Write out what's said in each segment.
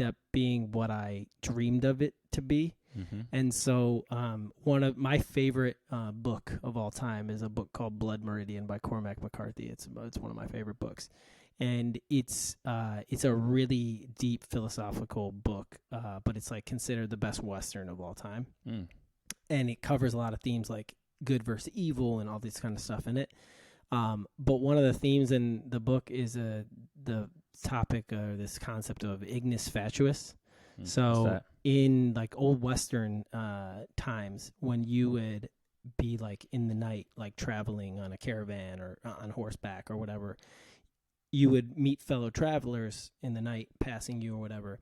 up being what I dreamed of it to be. Mm-hmm. And so one of my favorite book of all time is a book called Blood Meridian by Cormac McCarthy. It's one of my favorite books. And it's a really deep philosophical book, but it's like considered the best Western of all time. Mm. And it covers a lot of themes like good versus evil and all this kind of stuff in it. But one of the themes in the book is the topic or this concept of Ignis Fatuus. So in like old Western times, when you would be like in the night, like traveling on a caravan or on horseback or whatever, you would meet fellow travelers in the night passing you or whatever.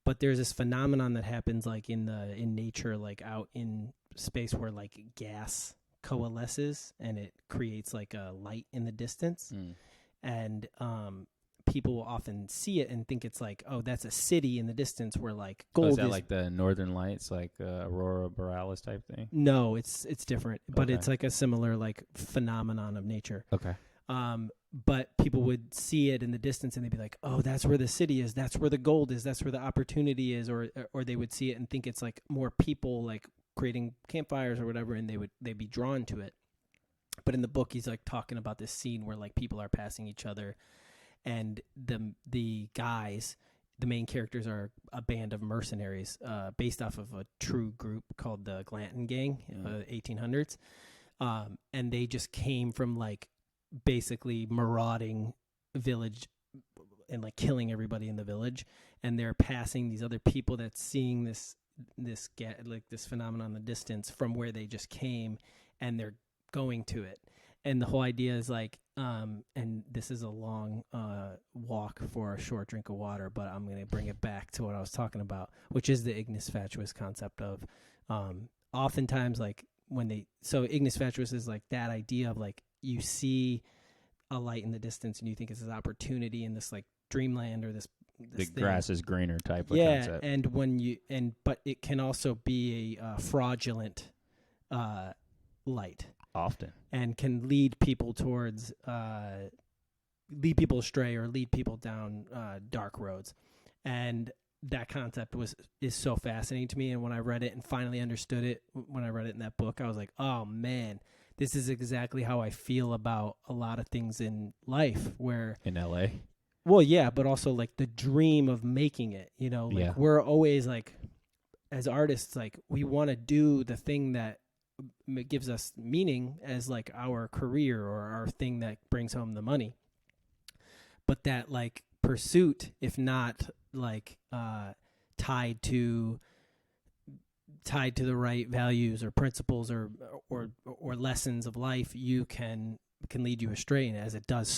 But there's this phenomenon that happens like in nature, like out in space, where like gas coalesces and it creates like a light in the distance. And people will often see it and think it's like, oh, that's a city in the distance where like gold is that like the Northern Lights, like Aurora Borealis type thing? No, it's different, but it's like a similar like phenomenon of nature. Okay. But people would see it in the distance and they'd be like, oh, that's where the city is. That's where the gold is. That's where the opportunity is. Or they would see it and think it's like more people like creating campfires or whatever, and they'd be drawn to it. But in the book, he's like talking about this scene where like people are passing each other, and the guys, the main characters, are a band of mercenaries based off of a true group called the Glanton Gang, 1800s. And they just came from like basically marauding village and like killing everybody in the village, and they're passing these other people that's seeing this phenomenon in the distance from where they just came, and they're going to it. And the whole idea is like, and this is a long walk for a short drink of water, but I'm going to bring it back to what I was talking about, which is the Ignis Fatuus concept of oftentimes like so Ignis Fatuus is like that idea of like, you see a light in the distance and you think it's this opportunity in this like dreamland or this the thing. Grass is greener type of concept. And but it can also be a fraudulent light often, and can lead people towards lead people astray or lead people down dark roads. And that concept is so fascinating to me. And when I read it and finally understood it, when I read it in that book, I was like, oh man, this is exactly how I feel about a lot of things in life. Where in LA, well, yeah, but also like the dream of making it. You know, like we're always like, as artists, like we want to do the thing that gives us meaning as like our career or our thing that brings home the money. But that like pursuit, if not like tied to the right values or principles or lessons of life, you can lead you astray, and as it does